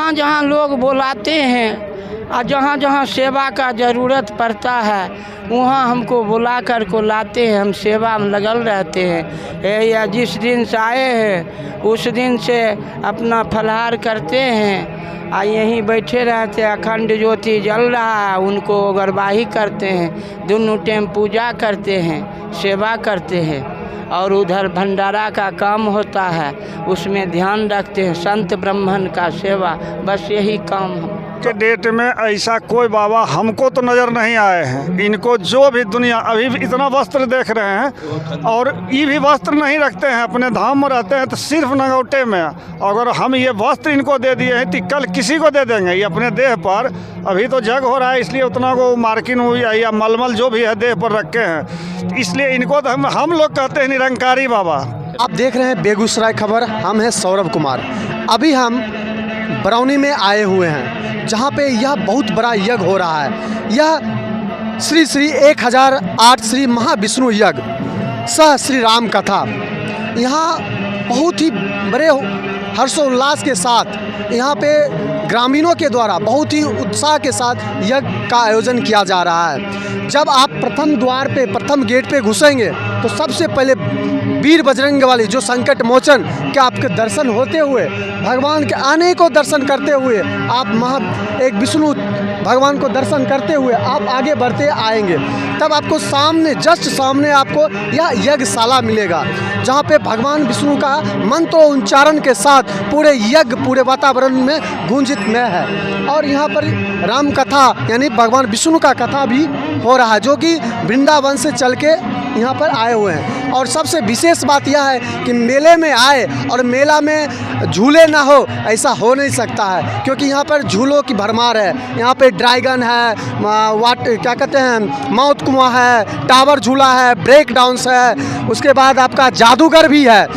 जहाँ जहाँ लोग बुलाते हैं और जहाँ जहाँ सेवा का ज़रूरत पड़ता है वहाँ हमको बुला कर को लाते हैं। हम सेवा में लगल रहते हैं। या जिस दिन से आए हैं उस दिन से अपना फलाहार करते हैं और यहीं बैठे रहते हैं। अखंड ज्योति जल रहा है, उनको अगरवाही करते हैं, दोनों टाइम पूजा करते हैं, सेवा करते हैं। और उधर भंडारा का काम होता है, उसमें ध्यान रखते हैं, संत ब्राह्मण का सेवा, बस यही काम है। के डेट में ऐसा कोई बाबा हमको तो नज़र नहीं आए हैं। इनको जो भी दुनिया अभी भी इतना वस्त्र देख रहे हैं और ये भी वस्त्र नहीं रखते हैं, अपने धाम में रहते हैं तो सिर्फ नगौटे में। अगर हम ये वस्त्र इनको दे दिए हैं तो कल किसी को दे देंगे। ये अपने देह पर अभी तो जग हो रहा है इसलिए उतना को मार्किन हुई या मलमल जो भी है देह पर रखे हैं, इसलिए इनको तो हम लोग कहते हैं निरंकारी बाबा। आप देख रहे हैं बेगूसराय खबर, हम हैं सौरभ कुमार। अभी हम बरौनी में आए हुए हैं जहां पे यह बहुत बड़ा यज्ञ हो रहा है। यह श्री श्री 1008 श्री महाविष्णु यज्ञ सह श्री राम कथा यहाँ बहुत ही बड़े हर्षोल्लास के साथ यहाँ पे ग्रामीणों के द्वारा बहुत ही उत्साह के साथ यज्ञ का आयोजन किया जा रहा है। जब आप प्रथम द्वार पे प्रथम गेट पे घुसेंगे तो सबसे पहले वीर बजरंग वाली जो संकट मोचन के आपके दर्शन होते हुए, भगवान के आने को दर्शन करते हुए आप एक विष्णु भगवान को दर्शन करते हुए आप आगे बढ़ते आएंगे। तब आपको सामने जस्ट सामने आपको यह यज्ञशाला मिलेगा जहाँ पे भगवान विष्णु का मंत्र उच्चारण के साथ पूरे यज्ञ पूरे वातावरण में गूंजितमय है। और यहाँ पर राम कथा यानी भगवान विष्णु का कथा भी हो रहा है जो कि वृंदावन से चल के यहाँ पर आए हुए हैं। और सबसे विशेष बात यह है कि मेले में आए और मेला में झूले ना हो ऐसा हो नहीं सकता है, क्योंकि यहाँ पर झूलों की भरमार है। यहाँ पे ड्रैगन है, क्या कहते हैं मौत कुआं है, टावर झूला है, ब्रेक डाउन्स है, उसके बाद आपका जादूगर भी है,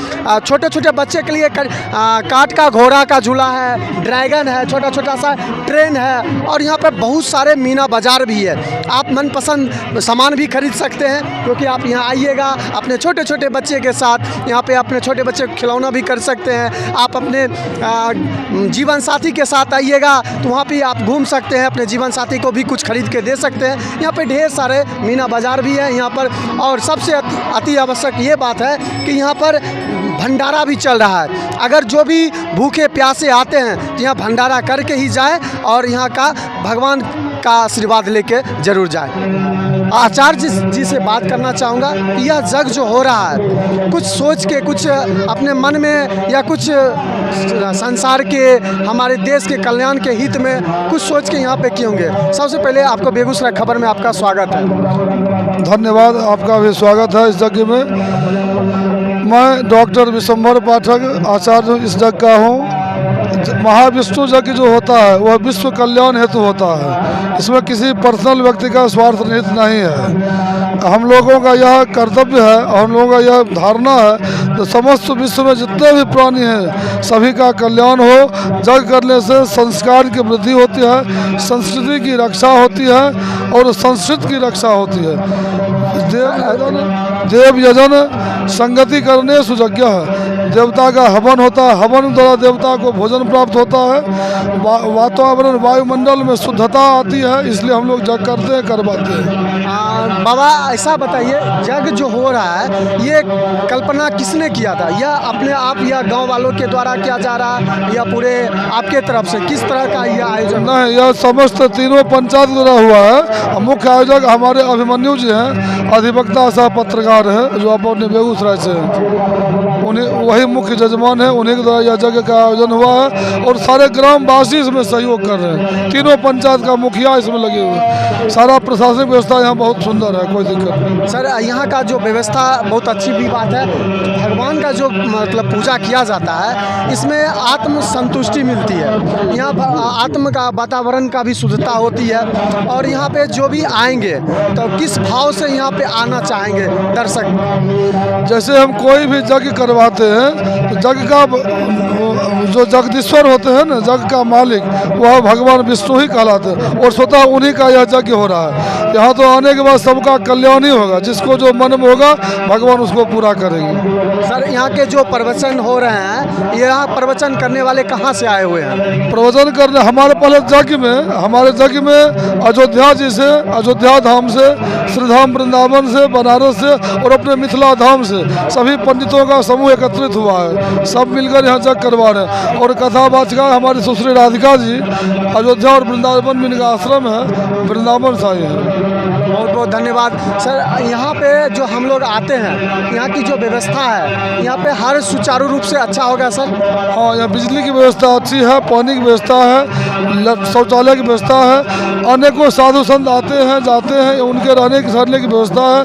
छोटे छोटे बच्चे के लिए काठ का घोड़ा का झूला है, ड्रैगन है, छोटा छोटा सा ट्रेन है। और यहाँ पर बहुत सारे मीना बाज़ार भी है। आप मनपसंद सामान भी खरीद सकते हैं, क्योंकि आप यहाँ आइएगा अपने छोटे छोटे बच्चे के साथ, यहाँ पे अपने छोटे बच्चे को खिलौना भी कर सकते हैं। आप अपने जीवन साथी के साथ आइएगा तो वहाँ पे आप घूम सकते हैं, अपने जीवन साथी को भी कुछ खरीद के दे सकते हैं। यहाँ पे ढेर सारे मीना बाज़ार भी है यहाँ पर। और सबसे अति आवश्यक ये बात है कि यहाँ पर भंडारा भी चल रहा है। अगर जो भी भूखे प्यासे आते हैं तो यहाँ भंडारा करके ही जाए और यहाँ का भगवान का आशीर्वाद लेके जरूर जाए। आचार्य जी से बात करना चाहूँगा कि यह यज्ञ जो हो रहा है कुछ सोच के, कुछ अपने मन में या कुछ संसार के हमारे देश के कल्याण के हित में कुछ सोच के यहाँ पे किए होंगे। सबसे पहले आपको बेगूसराय खबर में आपका स्वागत है। धन्यवाद, आपका भी स्वागत है इस यज्ञ में। मैं डॉक्टर विशंभर पाठक आचार्य इस यज्ञ का हूँ। महाविष्णु यज्ञ जो होता है वह विश्व कल्याण हेतु होता है। इसमें किसी पर्सनल व्यक्ति का स्वार्थ निहित नहीं है। हम लोगों का यह कर्तव्य है और हम लोगों का यह धारणा है तो समस्त विश्व में जितने भी प्राणी हैं सभी का कल्याण हो। यज्ञ करने से संस्कार की वृद्धि होती है, संस्कृति की रक्षा होती है और संस्कृत की रक्षा होती है। देव यजन संगति करने सुयज्ञ है। देवता का हवन होता है, हवन द्वारा देवता को भोजन प्राप्त होता है। वातावरण वायुमंडल में शुद्धता आती है, इसलिए हम लोग यज्ञ करते हैं, करवाते हैं। बाबा ऐसा बताइए, यज्ञ जो हो रहा है ये कल्पना किसने किया था? यह अपने आप या गांव वालों के द्वारा किया जा रहा है या पूरे आपके तरफ से किस तरह का यह आयोजन? नहीं, यह समस्त तीनों पंचायत द्वारा हुआ है। मुख्य आयोजक हमारे अभिमन्यु जी हैं, अधिवक्ता सह पत्रकार है जो अपने बेगूसराय से हैं। उन्हें वही मुख्य जजमान है, उन्हीं के द्वारा यह यज्ञ का आयोजन हुआ है और सारे ग्रामवासी इसमें सहयोग कर रहे हैं। तीनों पंचायत का मुखिया इसमें लगे हुए हैं। सारा प्रशासनिक व्यवस्था यहाँ बहुत सुंदर है, कोई दिक्कत नहीं। सर यहाँ का जो व्यवस्था बहुत अच्छी भी बात है। भगवान का जो मतलब पूजा किया जाता है इसमें आत्म संतुष्टि मिलती है। यहाँ आत्म का वातावरण का भी शुद्धता होती है। और यहाँ पे जो भी आएंगे तो किस भाव से यहाँ पे आना चाहेंगे दर्शक? जैसे हम कोई भी यज्ञ करवा कहलाते हैं। तो जग का जो जगदीश्वर होते हैं ना, जग का मालिक, वह भगवान विष्णु ही कहलाते हैं और स्वतः उन्हीं का यह यज्ञ हो रहा है। यहाँ तो आने के बाद सबका कल्याण ही होगा, जिसको जो मन में होगा भगवान उसको पूरा करेंगे। सर यहाँ के जो प्रवचन हो रहे हैं, यहाँ प्रवचन करने वाले कहाँ से आए हुए हैं? प्रवचन करने हमारे पहले हमारे यज्ञ में अयोध्या जी से, अयोध्या धाम से, श्रीधाम वृंदावन से, बनारस से और अपने मिथिला धाम से सभी पंडितों का समूह एकत्रित हुआ है। सब मिलकर यहाँ यज्ञ करवा रहे हैं। और कथावाचिका हमारी सुश्री राधिका जी अयोध्या और वृंदावन में इनका आश्रम है, वृंदावन से आए हैं। बहुत बहुत धन्यवाद सर। यहाँ पे जो हम लोग आते हैं, यहाँ की जो व्यवस्था है, यहाँ पे हर सुचारू रूप से अच्छा होगा सर? हाँ, यहाँ बिजली की व्यवस्था अच्छी है, पानी की व्यवस्था है, शौचालय की व्यवस्था है। अनेकों साधु संत आते हैं जाते हैं, उनके रहने की सहने की व्यवस्था है।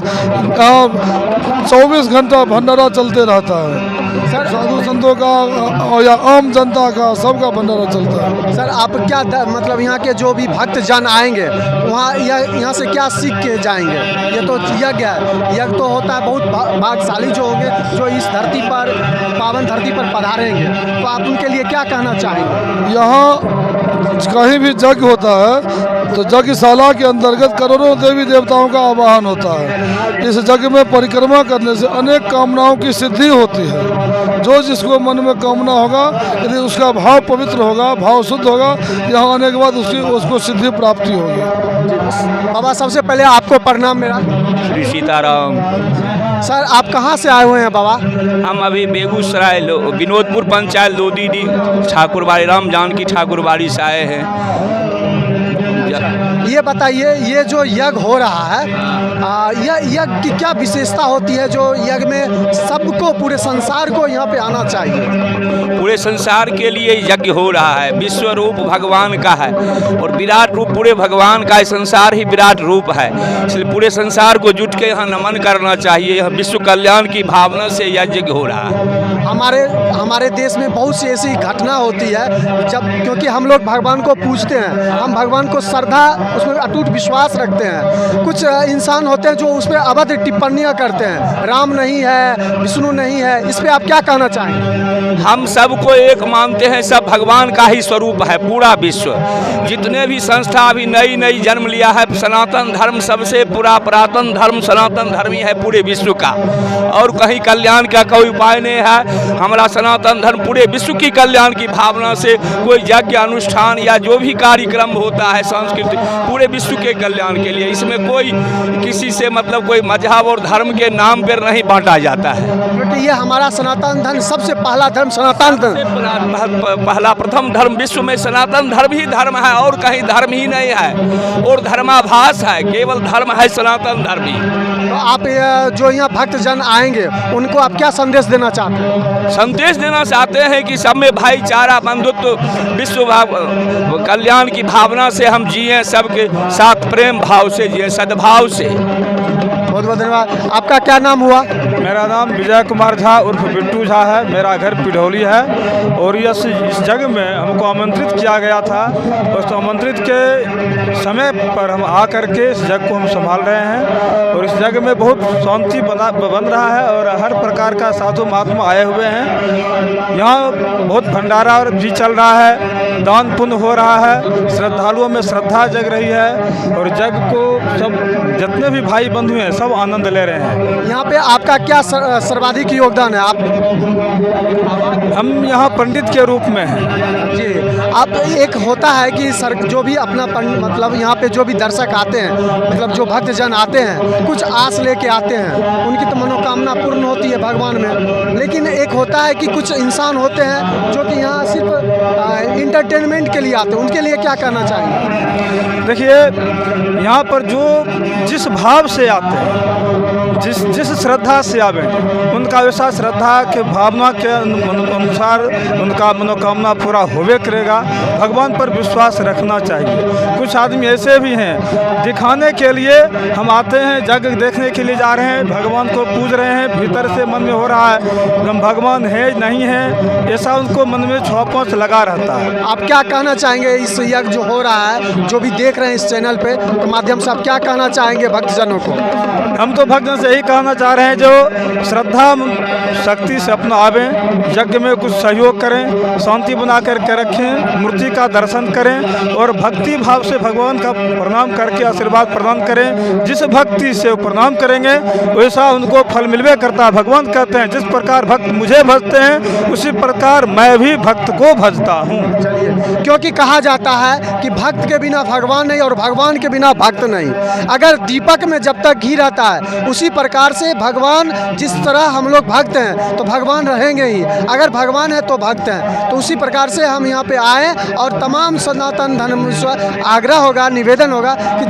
यहाँ 24 घंटा भंडारा चलते रहता है। सर साधु संतों का और या आम जनता का सबका भंडारा चलता है। सर आप क्या मतलब यहाँ के जो भी भक्त जन आएंगे वहाँ यहाँ से क्या सीख के जाएंगे? ये तो यज्ञ है, यज्ञ तो होता है, बहुत भाग्यशाली जो होंगे जो इस धरती पर, पावन धरती पर पधारेंगे, तो आप उनके लिए क्या कहना चाहेंगे? यहाँ कहीं भी यज्ञ होता है तो यज्ञशाला के अंतर्गत करोड़ों देवी देवताओं का आवाहन होता है। इस यज्ञ में परिक्रमा करने से अनेक कामनाओं की सिद्धि होती है। जो जिसको मन में कामना होगा, यदि उसका भाव पवित्र होगा, भाव शुद्ध होगा, यहाँ आने के बाद उसको सिद्धि प्राप्ति होगी। बाबा सबसे पहले आपको प्रणाम मेरा। श्री सीताराम। सर आप कहाँ से आए हुए हैं बाबा? हम अभी बेगूसराय विनोदपुर पंचायत लोदीडी ठाकुरबाड़ी राम जानकी ठाकुरबाड़ी से आए हैं। ये बताइए, ये जो यज्ञ हो रहा है, यह यज्ञ की क्या विशेषता होती है जो यज्ञ में सबको, पूरे संसार को यहाँ पे आना चाहिए? पूरे संसार के लिए यज्ञ हो रहा है। विश्व रूप भगवान का है और विराट रूप पूरे भगवान का है। संसार ही विराट रूप है, इसलिए पूरे संसार को जुट के यहाँ नमन करना चाहिए। यह विश्व कल्याण की भावना से यह यज्ञ हो रहा है। हमारे देश में बहुत सी ऐसी घटना होती है जब, क्योंकि हम लोग भगवान को पूजते हैं, हम भगवान को श्रद्धा, उसमें अटूट विश्वास रखते हैं। कुछ इंसान होते हैं जो उस पर अभद्र टिप्पणियाँ करते हैं, राम नहीं है, विष्णु नहीं है, इस पर आप क्या कहना चाहेंगे? हम सबको एक मानते हैं, सब भगवान का ही स्वरूप है पूरा विश्व। जितने भी संस्था अभी नई नई जन्म लिया है, सनातन धर्म सबसे पूरा पुरातन धर्म सनातन धर्म ही है पूरे विश्व का, और कहीं कल्याण का कोई उपाय नहीं है। हमारा सनातन धर्म पूरे विश्व की कल्याण की भावना से कोई यज्ञ अनुष्ठान या जो भी कार्यक्रम होता है सांस्कृतिक, पूरे विश्व के कल्याण के लिए, इसमें कोई किसी से मतलब कोई मजहब और धर्म के नाम पर नहीं बांटा जाता है। क्योंकि ये हमारा सनातन धर्म सबसे पहला धर्म सनातन धर्म, पहला प्रथम धर्म विश्व में सनातन धर्म ही धर्म है, और कहीं धर्म ही नहीं है, और धर्माभास है, केवल धर्म है सनातन धर्म ही। तो आप जो यहाँ भक्त जन आएंगे उनको आप क्या संदेश देना चाहते हैं? संदेश देना चाहते हैं कि सब में भाईचारा, बंधुत्व, विश्व कल्याण की भावना से हम जिए, सबके साथ प्रेम भाव से जिए, सद्भाव से। बहुत बहुत धन्यवाद। आपका क्या नाम हुआ? मेरा नाम विजय कुमार झा उर्फ बिट्टू झा है। मेरा घर पिढौली है और इस जगह में हमको आमंत्रित किया गया था। उस आमंत्रित के समय पर हम आकर के इस जग को हम संभाल रहे हैं और इस जग में बहुत शांति बन रहा है और हर प्रकार का साधु महात्मा आए हुए हैं। यहाँ बहुत भंडारा भी चल रहा है, दान पुण्य हो रहा है, श्रद्धालुओं में श्रद्धा जग रही है और जग को सब जितने भी भाई बंधु हैं सब आनंद ले रहे हैं। यहाँ पे आपका क्या सर्वाधिक योगदान है? आप हम यहाँ पंडित के रूप में हैं जी। आप एक होता है कि सर जो भी अपना मतलब यहाँ पे जो भी दर्शक आते हैं, मतलब जो भक्त जन आते हैं, कुछ आस लेके आते हैं, उनकी तो मनोकामना पूर्ण होती है भगवान में। लेकिन एक होता है कि कुछ इंसान होते हैं जो कि यहाँ सिर्फ इंटरटेनमेंट के लिए आते हैं, उनके लिए क्या कहना चाहिए? देखिए, यहाँ पर जो जिस भाव से आते हैं, जिस श्रद्धा से आवे, उनका वैसा श्रद्धा के भावना के अनुसार उनका मनोकामना पूरा होवे करेगा। भगवान पर विश्वास रखना चाहिए। कुछ आदमी ऐसे भी हैं दिखाने के लिए हम आते हैं, जग देखने के लिए जा रहे हैं, भगवान को पूज रहे हैं, भीतर से मन में हो रहा है हम भगवान है नहीं है, ऐसा उनको मन में छौपोंछ लगा रहता है। आप क्या कहना चाहेंगे इस यज्ञ जो हो रहा है, जो भी देख रहे हैं इस चैनल पे तो माध्यम से, आप क्या कहना चाहेंगे भक्तजनों को? हम तो भक्तजन से यही कहना चाह रहे हैं, जो श्रद्धा शक्ति से अपना आवें, यज्ञ में कुछ सहयोग करें, शांति बना करके रखें, मूर्ति का दर्शन करें और भक्ति भाव से भगवान का प्रणाम करके आशीर्वाद प्रदान करें। जिस भक्ति से वो प्रणाम करेंगे वैसा उनको फल मिलवे करता है। भगवान कहते हैं जिस प्रकार भक्त मुझे भजते हैं उसी प्रकार मैं भी भक्त को भजता हूँ। क्योंकि कहा जाता है कि भक्त के बिना भगवान नहीं और भगवान के बिना भक्त नहीं। अगर दीपक में जब तक घी रहता है उसी प्रकार से भगवान, जिस तरह हम लोग भक्त हैं तो भगवान रहेंगे ही, अगर भगवान है तो भक्त हैं। तो उसी प्रकार से हम यहाँ पे आए और तमाम सनातन धर्म आग्रह होगा, निवेदन होगा कि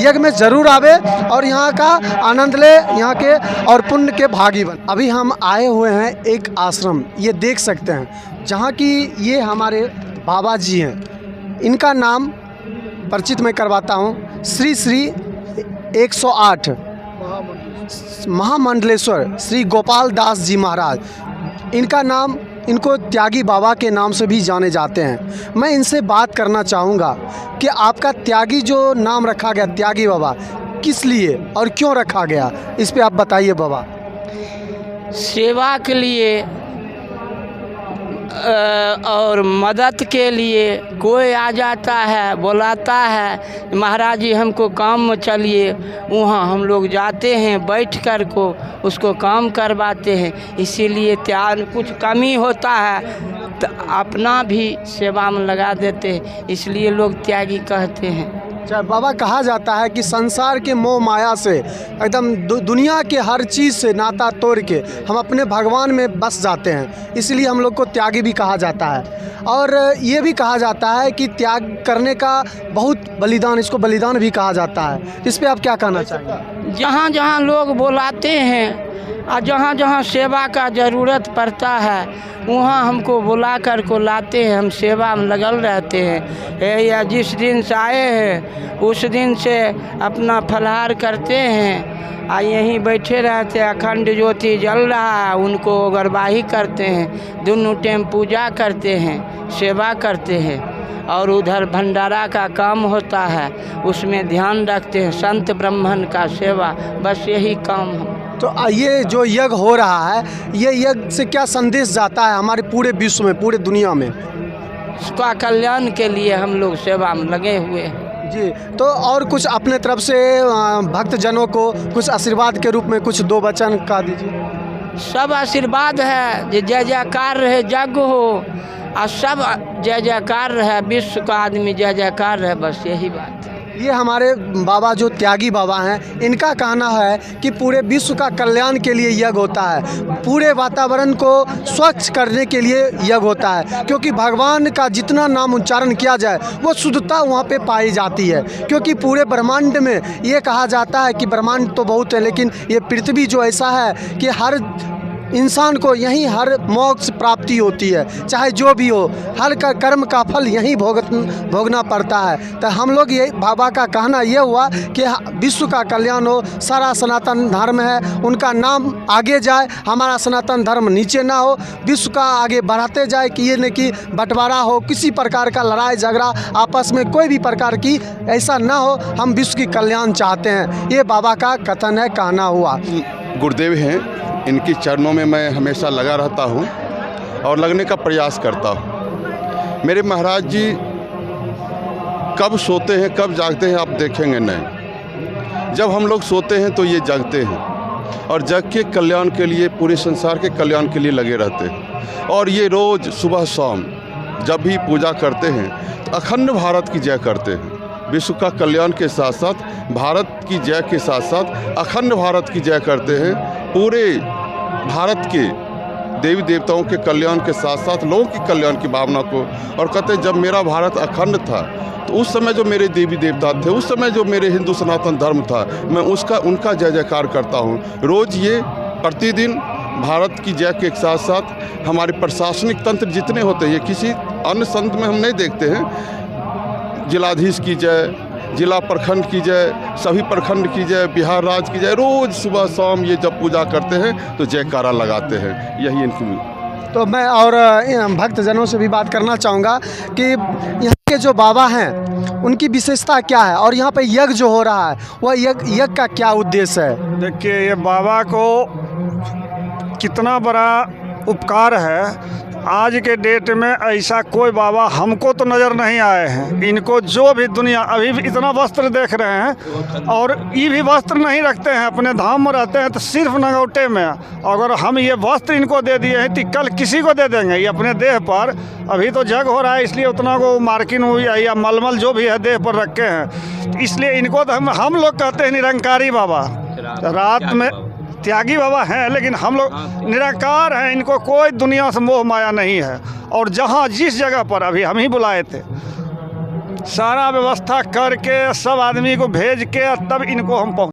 यज्ञ में ज़रूर आवे और यहाँ का आनंद ले, यहाँ के और पुण्य के भागी बन। अभी हम आए हुए हैं एक आश्रम, ये देख सकते हैं, जहाँ की ये हमारे बाबा जी हैं। इनका नाम परिचित मैं करवाता हूँ, श्री श्री 108 महामंडलेश्वर श्री गोपाल दास जी महाराज। इनका नाम, इनको त्यागी बाबा के नाम से भी जाने जाते हैं। मैं इनसे बात करना चाहूँगा कि आपका त्यागी जो नाम रखा गया, त्यागी बाबा, किस लिए और क्यों रखा गया, इस पे आप बताइए बाबा। सेवा के लिए और मदद के लिए कोई आ जाता है, बुलाता है, महाराज जी हमको काम में चलिए, वहाँ हम लोग जाते हैं, बैठ कर को उसको काम करवाते हैं। इसीलिए त्याग कुछ कमी होता है तो अपना भी सेवा में लगा देते हैं, इसलिए लोग त्यागी कहते हैं। अच्छा बाबा, कहा जाता है कि संसार के मोह माया से एकदम दुनिया के हर चीज़ से नाता तोड़ के हम अपने भगवान में बस जाते हैं, इसलिए हम लोग को त्यागी भी कहा जाता है। और ये भी कहा जाता है कि त्याग करने का बहुत बलिदान, इसको बलिदान भी कहा जाता है। इस पर आप क्या कहना चाहेंगे? जहाँ जहाँ लोग बुलाते हैं और जहाँ जहाँ सेवा का ज़रूरत पड़ता है वहाँ हमको बुला कर को लाते हैं, हम सेवा में लगल रहते हैं। या जिस दिन से आए हैं उस दिन से अपना फलाहार करते हैं और यहीं बैठे रहते हैं। अखंड ज्योति जल रहा है, उनको अगरवाही करते हैं, दोनों टाइम पूजा करते हैं, सेवा करते हैं। और उधर भंडारा का काम होता है, उसमें ध्यान रखते हैं, संत ब्राह्मण का सेवा, बस यही काम है। तो ये जो यज्ञ हो रहा है, ये यज्ञ से क्या संदेश जाता है हमारे पूरे विश्व में, पूरे दुनिया में? उसका कल्याण के लिए हम लोग सेवा में लगे हुए हैं जी। तो और कुछ अपने तरफ से भक्तजनों को कुछ आशीर्वाद के रूप में कुछ दो वचन कह दीजिए। सब आशीर्वाद है, जय जयकार रहे, यज्ञ हो और सब जय जयकार रहे, विश्व का आदमी जय जयकार रहे, बस यही बात है। ये हमारे बाबा जो त्यागी बाबा हैं, इनका कहना है कि पूरे विश्व का कल्याण के लिए यज्ञ होता है, पूरे वातावरण को स्वच्छ करने के लिए यज्ञ होता है। क्योंकि भगवान का जितना नाम उच्चारण किया जाए वो शुद्धता वहाँ पे पाई जाती है। क्योंकि पूरे ब्रह्मांड में ये कहा जाता है कि ब्रह्मांड तो बहुत है, लेकिन ये पृथ्वी जो ऐसा है कि हर इंसान को यहीं हर मोक्ष प्राप्ति होती है, चाहे जो भी हो, हर का कर्म का फल यहीं भोगना पड़ता है। तो हम लोग ये बाबा का कहना ये हुआ कि विश्व का कल्याण हो, सारा सनातन धर्म है उनका नाम आगे जाए, हमारा सनातन धर्म नीचे ना हो, विश्व का आगे बढ़ाते जाए, कि ये नहीं कि बंटवारा हो, किसी प्रकार का लड़ाई झगड़ा आपस में कोई भी प्रकार की ऐसा ना हो, हम विश्व की कल्याण चाहते हैं। ये बाबा का कथन है, कहना हुआ। गुरुदेव हैं, इनकी चरणों में मैं हमेशा लगा रहता हूँ और लगने का प्रयास करता हूँ। मेरे महाराज जी कब सोते हैं कब जागते हैं आप देखेंगे नहीं। जब हम लोग सोते हैं तो ये जागते हैं और जग के कल्याण के लिए, पूरे संसार के कल्याण के लिए लगे रहते हैं। और ये रोज़ सुबह शाम जब भी पूजा करते हैं तो अखंड भारत की जय करते हैं। विश्व का कल्याण के साथ साथ भारत की जय के साथ साथ अखंड भारत की जय करते हैं। पूरे भारत के देवी देवताओं के कल्याण के साथ साथ लोगों के कल्याण की भावना को, और कहते हैं जब मेरा भारत अखंड था तो उस समय जो मेरे देवी देवता थे, उस समय जो मेरे हिंदू सनातन धर्म था, मैं उनका जय जयकार करता हूँ। रोज़ ये प्रतिदिन भारत की जय के साथ साथ हमारे प्रशासनिक तंत्र जितने होते हैं, ये किसी अन्य संत में हम नहीं देखते हैं। जिलाधीश की जय, जिला प्रखंड की जय, सभी प्रखंड की जय, बिहार राज्य की जय, रोज़ सुबह शाम ये जब पूजा करते हैं तो जयकारा लगाते हैं। यही इनकी तो मैं और भक्तजनों से भी बात करना चाहूँगा कि यहाँ के जो बाबा हैं उनकी विशेषता क्या है और यहाँ पे यज्ञ जो हो रहा है वह यज्ञ का क्या उद्देश्य है। देखिए ये बाबा को कितना बड़ा उपकार है। आज के डेट में ऐसा कोई बाबा हमको तो नज़र नहीं आए हैं। इनको जो भी दुनिया अभी भी इतना वस्त्र देख रहे हैं और ये भी वस्त्र नहीं रखते हैं, अपने धाम में रहते हैं तो सिर्फ नगौटे में। अगर हम ये वस्त्र इनको दे दिए हैं तो कल किसी को दे देंगे। ये अपने देह पर अभी तो जग हो रहा है इसलिए उतना को मार्किन हुई या मलमल जो भी है देह पर रखे हैं, इसलिए इनको तो हम लोग कहते हैं निरंकारी बाबा। रात में त्यागी बाबा हैं लेकिन हम लोग निराकार हैं। इनको कोई दुनिया से मोह माया नहीं है। और जहाँ जिस जगह पर अभी हम ही बुलाए थे सारा व्यवस्था करके सब आदमी को भेज के तब इनको हम पहुँच